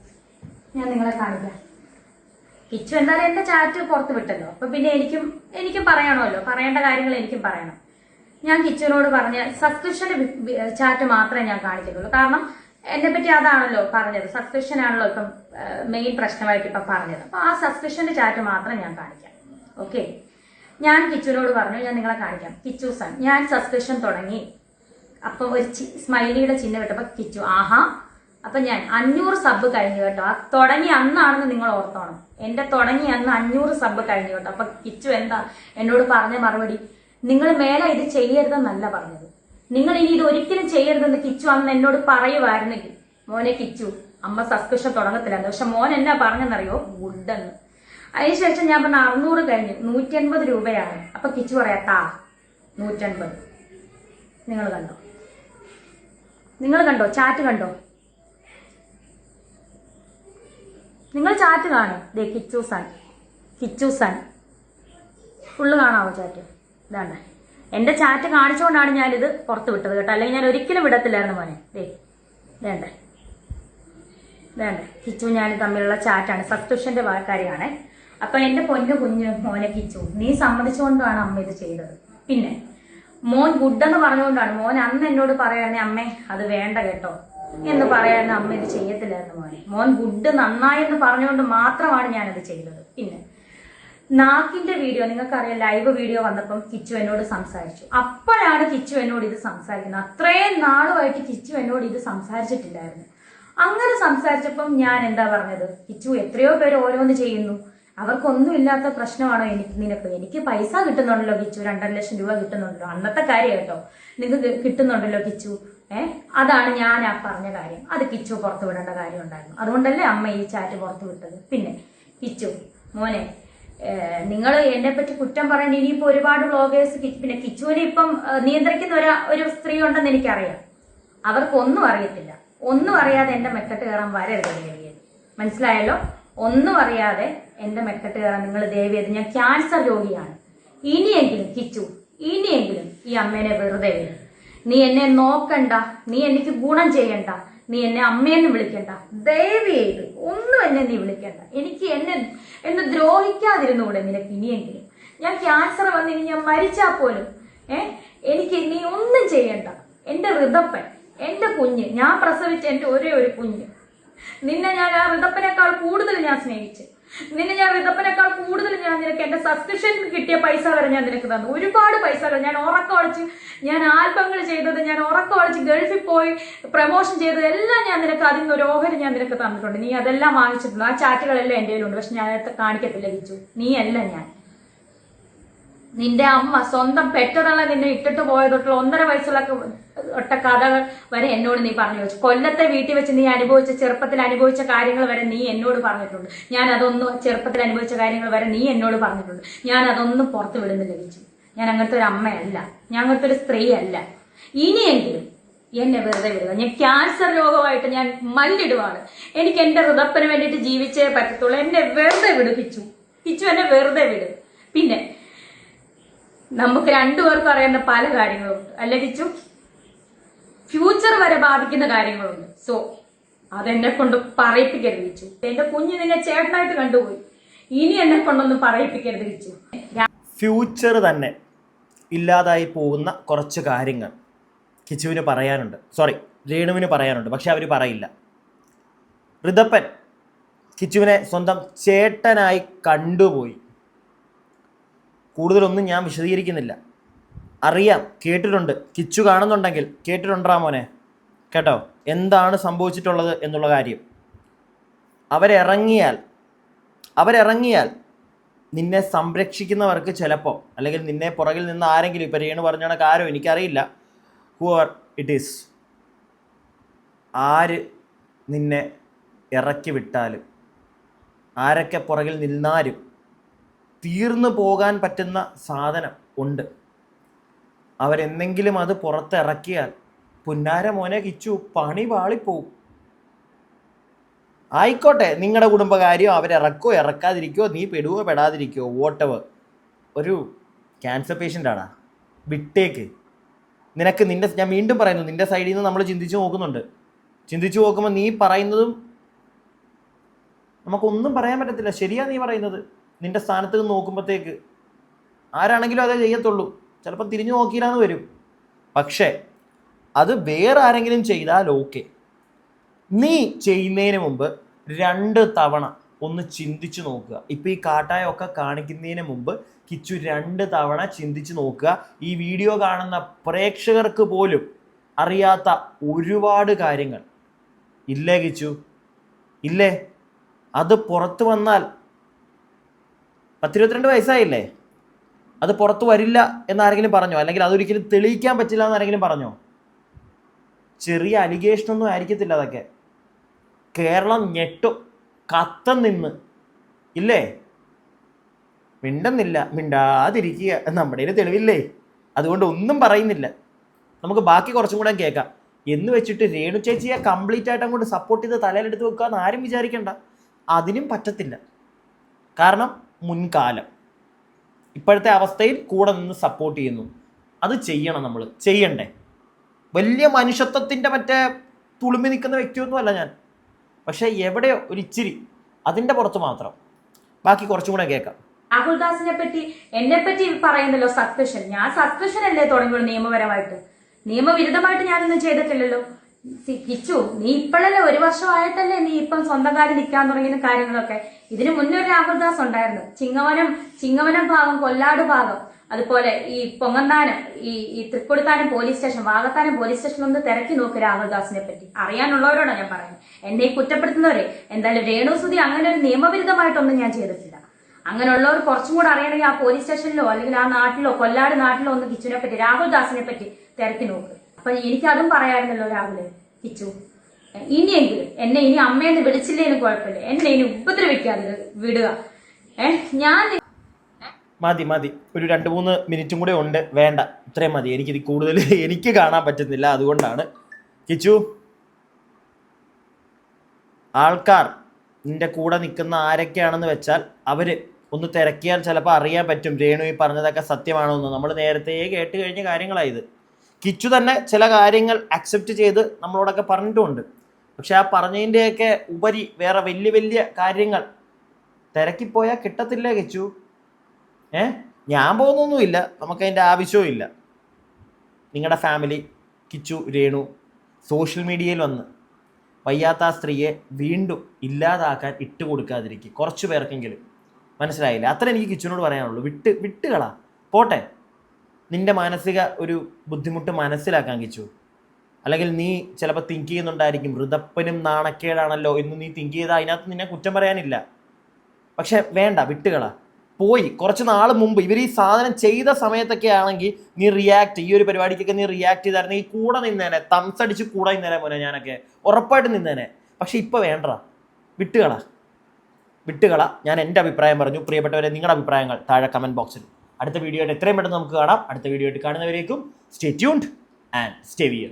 ഞാൻ നിങ്ങളെ കാണിക്കാം. കിച്ചു എന്തായാലും എൻ്റെ ചാറ്റ് പുറത്ത് വിട്ടല്ലോ. അപ്പൊ പിന്നെ എനിക്കും പറയണമല്ലോ, പറയേണ്ട കാര്യങ്ങൾ എനിക്കും പറയണം. ഞാൻ കിച്ചുവിനോട് പറഞ്ഞ സബ്സ്ക്രിപ്ഷന്റെ ചാറ്റ് മാത്രമേ ഞാൻ കാണിക്കുന്നുള്ളൂ. കാരണം എന്നെ പറ്റി അതാണല്ലോ പറഞ്ഞത്. സബ്സ്ക്രിപ്ഷൻ ആണല്ലോ ഇപ്പം മെയിൻ പ്രശ്നമായിട്ട് ഇപ്പം പറഞ്ഞത്. അപ്പൊ ആ സബ്സ്ക്രിപ്ഷന്റെ ചാറ്റ് മാത്രം ഞാൻ കാണിക്കാം. ഓക്കെ, ഞാൻ കിച്ചുവിനോട് പറഞ്ഞു, ഞാൻ നിങ്ങളെ കാണിക്കാം. കിച്ചു സൺ, ഞാൻ സബ്സ്ക്രിപ്ഷൻ തുടങ്ങി. അപ്പൊ ഒരു സ്മൈലിയുടെ ചിഹ്നം ഇട്ടപ്പോ കിച്ചു ആഹാ. അപ്പൊ ഞാൻ 500 സബ് കഴിഞ്ഞു കേട്ടോ. ആ തുടങ്ങി അന്നാണെന്ന് നിങ്ങൾ ഓർത്തോണം. എന്റെ തുടങ്ങി അന്ന് 500 സബ് കഴിഞ്ഞു കേട്ടോ. അപ്പൊ കിച്ചു എന്താ എന്നോട് പറഞ്ഞ മറുപടി, നിങ്ങൾ മേലെ ഇത് ചെയ്യരുതെന്നല്ല പറഞ്ഞത്, നിങ്ങൾ ഇനി ഇത് ഒരിക്കലും ചെയ്യരുതെന്ന് കിച്ചു അന്ന് എന്നോട് പറയുമായിരുന്നെങ്കിൽ മോനെ കിച്ചു അമ്മ സബ്സ്ക്രിപ്ഷൻ തുടങ്ങത്തില്ലായിരുന്നു. പക്ഷെ മോൻ എന്നാ പറഞ്ഞെന്നറിയോ, ഗുഡെന്ന്. അതിനുശേഷം ഞാൻ പറഞ്ഞ 600 കഴിഞ്ഞു, 180 രൂപയാണ്. അപ്പൊ കിച്ചു പറയാ 150. നിങ്ങൾ കണ്ടോ, നിങ്ങൾ കണ്ടോ ചാറ്റ് കണ്ടോ, നിങ്ങൾ ചാറ്റ് കാണും. ദേ കിച്ചു സൺ ഫുള്ള് കാണാവോ ചാറ്റ്? ഇതാണ്ട് എന്റെ ചാറ്റ് കാണിച്ചുകൊണ്ടാണ് ഞാനിത് പുറത്ത് വിട്ടത് കേട്ടോ, അല്ലെങ്കിൽ ഞാൻ ഒരിക്കലും വിടത്തില്ലായിരുന്നു മോനെ. വേണ്ടേ കിച്ചു ഞാൻ തമ്മിലുള്ള ചാറ്റാണ്, സബ്സ്ക്രിപ്ഷന്റെ കാര്യമാണ്. അപ്പൊ എന്റെ പൊന്നു കുഞ്ഞ് മോനെ കിച്ചു, നീ സമ്മതിച്ചുകൊണ്ടാണ് അമ്മ ഇത് ചെയ്തത്. പിന്നെ മോൻ ഗുഡെന്ന് പറഞ്ഞുകൊണ്ടാണ്. മോൻ അന്ന് എന്നോട് പറയാനേ അമ്മേ അത് വേണ്ട കേട്ടോ എന്ന് പറയാനും അമ്മ ഇത് ചെയ്യത്തില്ലായിരുന്നു മോനെ. മോൻ ഗുഡ് നന്നായെന്ന് പറഞ്ഞുകൊണ്ട് മാത്രമാണ് ഞാനത് ചെയ്തത്. പിന്നെ നാക്കിന്റെ വീഡിയോ നിങ്ങൾക്കറിയാം, ലൈവ് വീഡിയോ വന്നപ്പം കിച്ചു എന്നോട് സംസാരിച്ചു. അപ്പോഴാണ് കിച്ചു എന്നോട് ഇത് സംസാരിക്കുന്നത്. അത്രയും നാളുമായിട്ട് കിച്ചു എന്നോട് ഇത് സംസാരിച്ചിട്ടില്ലായിരുന്നു. അങ്ങനെ സംസാരിച്ചപ്പം ഞാൻ എന്താ പറഞ്ഞത്, കിച്ചു എത്രയോ പേര് ഓരോന്ന് ചെയ്യുന്നു, അവർക്കൊന്നും ഇല്ലാത്ത പ്രശ്നമാണോ നിനക്ക്? എനിക്ക് പൈസ കിട്ടുന്നുണ്ടല്ലോ കിച്ചു, 2.5 ലക്ഷം രൂപ കിട്ടുന്നുണ്ടല്ലോ, അന്നത്തെ കാര്യം കേട്ടോ. നിങ്ങൾക്ക് കിട്ടുന്നുണ്ടല്ലോ കിച്ചു. അതാണ് ഞാൻ ആ പറഞ്ഞ കാര്യം. അത് കിച്ചു പുറത്തു വിടേണ്ട കാര്യം ഉണ്ടായിരുന്നു. അതുകൊണ്ടല്ലേ അമ്മ ഈ ചാറ്റ് പുറത്തു വിട്ടത്. പിന്നെ കിച്ചു മോനെ, നിങ്ങൾ എന്നെ പറ്റി കുറ്റം പറയേണ്ട ഇനിയിപ്പോ ഒരുപാട് വ്ളോഗേഴ്സ്, പിന്നെ കിച്ചുവിനെ ഇപ്പം നിയന്ത്രിക്കുന്ന ഒരു സ്ത്രീ ഉണ്ടെന്ന് എനിക്കറിയാം. അവർക്കൊന്നും അറിയത്തില്ല. ഒന്നും അറിയാതെ എന്റെ മെക്കെട്ട് കയറാൻ വരരുത് ദേവിയത്, മനസ്സിലായല്ലോ? ഒന്നും അറിയാതെ എന്റെ മെക്കെട്ട് കയറാൻ നിങ്ങൾ ദേവിയത്. ഞാൻ ക്യാൻസർ രോഗിയാണ്. ഇനിയെങ്കിലും കിച്ചു, ഇനിയെങ്കിലും ഈ അമ്മേനെ വെറുതെ വിടും. നീ എന്നെ നോക്കണ്ട, നീ എനിക്ക് ഗുണം ചെയ്യണ്ട, നീ എന്നെ അമ്മയെന്ന് വിളിക്കണ്ട, ദയവ് ചെയ്ത് ഒന്നും എന്നെ നീ വിളിക്കണ്ട. എനിക്ക് എന്നെ ദ്രോഹിക്കാതിരുന്നുകൂടെ നിനക്ക് ഇനിയെങ്കിലും? ഞാൻ ക്യാൻസർ വന്നിനി ഞാൻ മരിച്ചാൽ പോലും എനിക്ക് നീ ഒന്നും ചെയ്യണ്ട. എന്റെ ഋതപ്പൻ, എന്റെ കുഞ്ഞ്, ഞാൻ പ്രസവിച്ച എന്റെ ഒരേ ഒരു കുഞ്ഞ്, നിന്നെ ഞാൻ ആ ഋതപ്പനേക്കാൾ കൂടുതൽ ഞാൻ സ്നേഹിച്ചു. നിന്നെ ഞാൻ ഋതപ്പനേക്കാൾ കൂടുതൽ ഞാൻ നിനക്ക് എന്റെ സബ്സ്ക്രിപ്ഷൻ കിട്ടിയ പൈസ വരെ ഞാൻ നിനക്ക് തന്നു. ഒരുപാട് പൈസകൾ ഞാൻ ഉറക്കമൊളിച്ച്, ഞാൻ ആൽബങ്ങൾ ചെയ്തത്, ഞാൻ ഉറക്കമൊളിച്ച് ഗൾഫിൽ പോയി പ്രമോഷൻ ചെയ്തത് എല്ലാം ഞാൻ നിനക്ക് അതിന് ഒരു ഓഹരി ഞാൻ നിനക്ക് തന്നിട്ടുണ്ട്. നീ അതെല്ലാം വാങ്ങിച്ചിട്ടുണ്ട്. ആ ചാറ്റുകളെല്ലാം എൻ്റെ കയ്യിലുണ്ട്. പക്ഷെ ഞാൻ കാണിക്കത്തില്ല കിച്ചു. നീ അല്ല ഞാൻ. നിന്റെ അമ്മ സ്വന്തം പെറ്റതള്ള നിന്നെ ഇട്ടിട്ട് പോയതൊട്ടുള്ള 1.5 വയസ്സുള്ള കഥകൾ വരെ എന്നോട് നീ പറഞ്ഞു വെച്ചു. കൊല്ലത്തെ വീട്ടിൽ വെച്ച് നീ ചെറുപ്പത്തിൽ അനുഭവിച്ച കാര്യങ്ങൾ വരെ നീ എന്നോട് പറഞ്ഞിട്ടുണ്ട്. ഞാൻ അതൊന്നും, ചെറുപ്പത്തിൽ അനുഭവിച്ച കാര്യങ്ങൾ വരെ നീ എന്നോട് പറഞ്ഞിട്ടുണ്ട്. ഞാൻ അതൊന്നും പുറത്ത് വിടുന്നില്ല കിച്ചു. ഞാൻ അങ്ങനത്തെ ഒരു അമ്മയല്ല, ഞാൻ അങ്ങനത്തെ ഒരു സ്ത്രീ അല്ല. ഇനിയെങ്കിലും എന്നെ വെറുതെ വിടുക. ഞാൻ ക്യാൻസർ രോഗമായിട്ട് ഞാൻ മല്ലിടുവാണ്. എനിക്ക് എന്റെ ഹൃദയത്തിന് വേണ്ടിയിട്ട് ജീവിച്ചേ പറ്റത്തുള്ളൂ. എന്നെ വെറുതെ വിട് കിച്ചു. എന്നെ വെറുതെ വിട്. പിന്നെ നമുക്ക് രണ്ടുപേർക്കും അറിയുന്ന പല കാര്യങ്ങളുണ്ട് അല്ലെ കിച്ചു? ഫ്യൂച്ചർ വരെ ബാധിക്കുന്ന കാര്യങ്ങളുണ്ട്. സോ അതെന്നെ കൊണ്ട് പറയിപ്പിക്കരുത് കിച്ചു. എന്റെ കുഞ്ഞ് നിന്നെ ചേട്ടനായിട്ട് കണ്ടുപോയി. ഇനി എന്നെ കൊണ്ടൊന്നും പറയിപ്പിക്കരുത് കിച്ചു. ഫ്യൂച്ചർ തന്നെ ഇല്ലാതായി പോകുന്ന കുറച്ച് കാര്യങ്ങൾ കിച്ചുവിന് പറയാനുണ്ട്. സോറി, രേണുവിന് പറയാനുണ്ട്. പക്ഷെ അവർ പറയില്ല. ഋതപ്പൻ കിച്ചുവിനെ സ്വന്തം ചേട്ടനായി കണ്ടുപോയി. കൂടുതലൊന്നും ഞാൻ വിശദീകരിക്കുന്നില്ല. അറിയാം, കേട്ടിട്ടുണ്ട്. കിച്ചു കാണുന്നുണ്ടെങ്കിൽ കേട്ടിട്ടുണ്ടാ മോനെ, കേട്ടോ എന്താണ് സംഭവിച്ചിട്ടുള്ളത് എന്നുള്ള കാര്യം. അവരിറങ്ങിയാൽ നിന്നെ സംരക്ഷിക്കുന്നവർക്ക് ചിലപ്പോൾ, അല്ലെങ്കിൽ നിന്നെ പുറകിൽ നിന്ന് ആരെങ്കിലും, ഇപ്പം രേണു പറഞ്ഞാണ് കാര്യം എനിക്കറിയില്ല, ഹൂവർ ഇറ്റ് ഈസ്, ആര് നിന്നെ ഇറക്കി വിട്ടാലും, ആരൊക്കെ പുറകിൽ നിന്നാലും തീർന്നു പോകാൻ പറ്റുന്ന സാധനം ഉണ്ട്. അവരെന്തെങ്കിലും അത് പുറത്തിറക്കിയാൽ പുന്നാര മോനെ കിച്ചു പണി പാളിപ്പോവും. ആയിക്കോട്ടെ, നിങ്ങളുടെ കുടുംബകാര്യം അവരിറക്കോ ഇറക്കാതിരിക്കോ, നീ പെടുവോ പെടാതിരിക്കോ, വോട്ടവർ. ഒരു ക്യാൻസർ പേഷ്യൻ്റാടാ, വിട്ടേക്ക്. നിനക്ക് ഞാൻ വീണ്ടും പറയുന്നു, നിന്റെ സൈഡിൽ നിന്ന് നമ്മൾ ചിന്തിച്ച് നോക്കുമ്പോൾ നീ പറയുന്നതും നമുക്കൊന്നും പറയാൻ പറ്റത്തില്ല. ശരിയാ നീ പറയുന്നത്. നിന്റെ സ്ഥാനത്ത് നിന്ന് നോക്കുമ്പോഴത്തേക്ക് ആരാണെങ്കിലും അതേ ചെയ്യത്തുള്ളൂ. ചിലപ്പോൾ തിരിഞ്ഞു നോക്കിയില്ലാന്ന് വരും. പക്ഷേ അത് വേറെ ആരെങ്കിലും ചെയ്താൽ ഓക്കെ. നീ ചെയ്യുന്നതിന് മുമ്പ് 2 തവണ ഒന്ന് ചിന്തിച്ചു നോക്കുക. ഇപ്പം ഈ കാട്ടായൊക്കെ കാണിക്കുന്നതിന് മുമ്പ് കിച്ചു 2 തവണ ചിന്തിച്ചു നോക്കുക. ഈ വീഡിയോ കാണുന്ന പ്രേക്ഷകർക്ക് പോലും അറിയാത്ത ഒരുപാട് കാര്യങ്ങൾ ഇല്ലേ കിച്ചു? ഇല്ലേ? അത് പുറത്തു വന്നാൽ 10-22 വയസ്സായില്ലേ, അത് പുറത്തു വരില്ല എന്നാരെങ്കിലും പറഞ്ഞോ? അല്ലെങ്കിൽ അതൊരിക്കലും തെളിയിക്കാൻ പറ്റില്ല എന്നാരെങ്കിലും പറഞ്ഞോ? ചെറിയ അലിഗേഷനൊന്നും ആയിരിക്കത്തില്ല അതൊക്കെ. കേരളം ഞെട്ടും, കത്തം നിന്ന് ഇല്ലേ? മിണ്ടുന്നില്ല, മിണ്ടാതിരിക്കുക. നമ്മുടെ കയ്യിൽ തെളിവില്ലേ, അതുകൊണ്ട് ഒന്നും പറയുന്നില്ല. നമുക്ക് ബാക്കി കുറച്ചും കൂടെ കേൾക്കാം. എന്ന് വെച്ചിട്ട് രേണു ചേച്ചിയെ കംപ്ലീറ്റ് ആയിട്ട് അങ്ങോട്ട് സപ്പോർട്ട് ചെയ്ത് തലയിലെടുത്ത് വെക്കാന്ന് ആരും വിചാരിക്കണ്ട. അതിനും പറ്റത്തില്ല. കാരണം മുൻകാലം, ഇപ്പോഴത്തെ അവസ്ഥയിൽ കൂടെ നിന്ന് സപ്പോർട്ട് ചെയ്യുന്നു. അത് ചെയ്യണം, നമ്മൾ ചെയ്യണ്ടേ? വലിയ മനുഷ്യത്വത്തിൻ്റെ മറ്റേ തുളുമ്പി നിൽക്കുന്ന വ്യക്തിയൊന്നും അല്ല ഞാൻ. പക്ഷെ എവിടെയോ ഒരു ഇച്ചിരി, അതിൻ്റെ പുറത്ത് മാത്രം. ബാക്കി കുറച്ചും കൂടെ കേൾക്കാം. രാഹുൽ ദാസിനെ പറ്റി എന്നെ പറ്റി പറയുന്നല്ലോ സസ്പെൻഷൻ. ഞാൻ സസ്പെൻഷൻ അല്ലേ തുടങ്ങിയുള്ളൂ നിയമപരമായിട്ട്. നിയമവിരുദ്ധമായിട്ട് ഞാനൊന്നും ചെയ്തിട്ടില്ലല്ലോ. കിച്ചു, നീ ഇപ്പോഴല്ലേ 1 വർഷമായിട്ടല്ലേ നീ ഇപ്പം സ്വന്തം കാര്യം നിൽക്കാൻ തുടങ്ങിയ കാര്യങ്ങളൊക്കെ. ഇതിനു മുന്നേ ഒരു രാഹുൽ ദാസ് ഉണ്ടായിരുന്നു. ചിങ്ങവനം ഭാഗം, കൊല്ലാട് ഭാഗം, അതുപോലെ ഈ പൊങ്ങന്താനം, ഈ Thrikkoduthanam police station, Vakathanam police station ഒന്ന് തിരക്കി നോക്ക് രാഹുൽദാസിനെ പറ്റി. അറിയാനുള്ളവരോടാണ് ഞാൻ പറയുന്നത്. എന്നെ കുറ്റപ്പെടുത്തുന്നവരെ. എന്തായാലും രേണുസുതി അങ്ങനെ ഒരു നിയമവിരുദ്ധമായിട്ടൊന്നും ഞാൻ ചെയ്തിട്ടില്ല. അങ്ങനെയുള്ളവർ കുറച്ചും കൂടെ അറിയണമെങ്കിൽ ആ പോലീസ് സ്റ്റേഷനിലോ അല്ലെങ്കിൽ ആ നാട്ടിലോ, കൊല്ലാട് നാട്ടിലോ ഒന്ന് കിച്ചുവിനെ പറ്റി, രാഹുൽദാസിനെ പറ്റി തിരക്കി നോക്ക്. അപ്പൊ എനിക്കതും പറയായിരുന്നല്ലോ രാഹുല്. കിച്ചു, ഇനിയെങ്കിലും എന്നെ ഇനി അമ്മയെന്ന് വിളിച്ചില്ലേലും കുഴപ്പമില്ല, എന്നെ ഇനി ഉപദ്രവിക്കാതെ വിടുക. ഞാൻ മതി, ഒരു 2-3 മിനിറ്റും കൂടെ ഉണ്ട്. വേണ്ട, ഇത്രയും മതി. എനിക്കിത് കൂടുതൽ എനിക്ക് കാണാൻ പറ്റുന്നില്ല, അതുകൊണ്ടാണ്. കിച്ചു, ആൾക്കാർ നിന്റെ കൂടെ നിൽക്കുന്ന ആരൊക്കെയാണെന്ന് വെച്ചാൽ അവര് ഒന്ന് തിരക്കിയാൽ ചിലപ്പോൾ അറിയാൻ പറ്റും രേണു ഈ പറഞ്ഞതൊക്കെ സത്യമാണോ എന്ന്. നമ്മൾ നേരത്തെ കേട്ട് കഴിഞ്ഞ കാര്യങ്ങളായത്. കിച്ചു തന്നെ ചില കാര്യങ്ങൾ അക്സെപ്റ്റ് ചെയ്ത് നമ്മളോടൊക്കെ പറഞ്ഞിട്ടുമുണ്ട്. പക്ഷെ ആ പറഞ്ഞതിൻ്റെയൊക്കെ ഉപരി വേറെ വലിയ കാര്യങ്ങൾ തിരക്കിപ്പോയാൽ കിട്ടത്തില്ല കിച്ചു. ഞാൻ പോകുന്നൊന്നുമില്ല, നമുക്കതിൻ്റെ ആവശ്യവും ഇല്ല. നിങ്ങളുടെ ഫാമിലി, കിച്ചു, രേണു സോഷ്യൽ മീഡിയയിൽ വന്ന് വയ്യാത്ത ആ സ്ത്രീയെ വീണ്ടും ഇല്ലാതാക്കാൻ കൊടുക്കാതിരിക്കും, കുറച്ച് പേർക്കെങ്കിലും. മനസ്സിലായില്ല? അത്ര എനിക്ക് കിച്ചുവിനോട് പറയാനുള്ളൂ. വിട്ടുകളാ പോട്ടെ. നിന്റെ മാനസിക ഒരു ബുദ്ധിമുട്ട് മനസ്സിലാക്കാൻ കിച്ചു. അല്ലെങ്കിൽ നീ ചിലപ്പോൾ തിങ്ക് ചെയ്യുന്നുണ്ടായിരിക്കും ഋതപ്പനും നാണക്കേടാണല്ലോ എന്ന് നീ തിങ്ക് ചെയ്താൽ അതിനകത്ത് നിന്നെ കുറ്റം പറയാനില്ല. പക്ഷെ വേണ്ട, വിട്ടുകളാ. പോയി കുറച്ച് നാൾ മുമ്പ് ഇവർ ഈ സാധനം ചെയ്ത സമയത്തൊക്കെ ആണെങ്കിൽ നീ ഈ ഒരു പരിപാടിക്കൊക്കെ നീ റിയാക്ട് ചെയ്തായിരുന്നു, ഈ കൂടെ നിന്നേനെ, തംസടിച്ച് കൂടെ നിന്നേനെ മോനെ, ഞാനൊക്കെ ഉറപ്പായിട്ട് നിന്നേനെ. പക്ഷെ ഇപ്പൊ വേണ്ട, വിട്ടുകള. ഞാൻ എൻ്റെ അഭിപ്രായം പറഞ്ഞു. പ്രിയപ്പെട്ടവരെ, നിങ്ങളുടെ അഭിപ്രായങ്ങൾ താഴെ കമന്റ് ബോക്സിൽ. അടുത്ത വീഡിയോ ആയിട്ട് എത്രയും പെട്ടെന്ന് നമുക്ക് കാണാം. അടുത്ത വീഡിയോ ആയിട്ട് കാണുന്നവരേക്കും stay tuned and stay wear.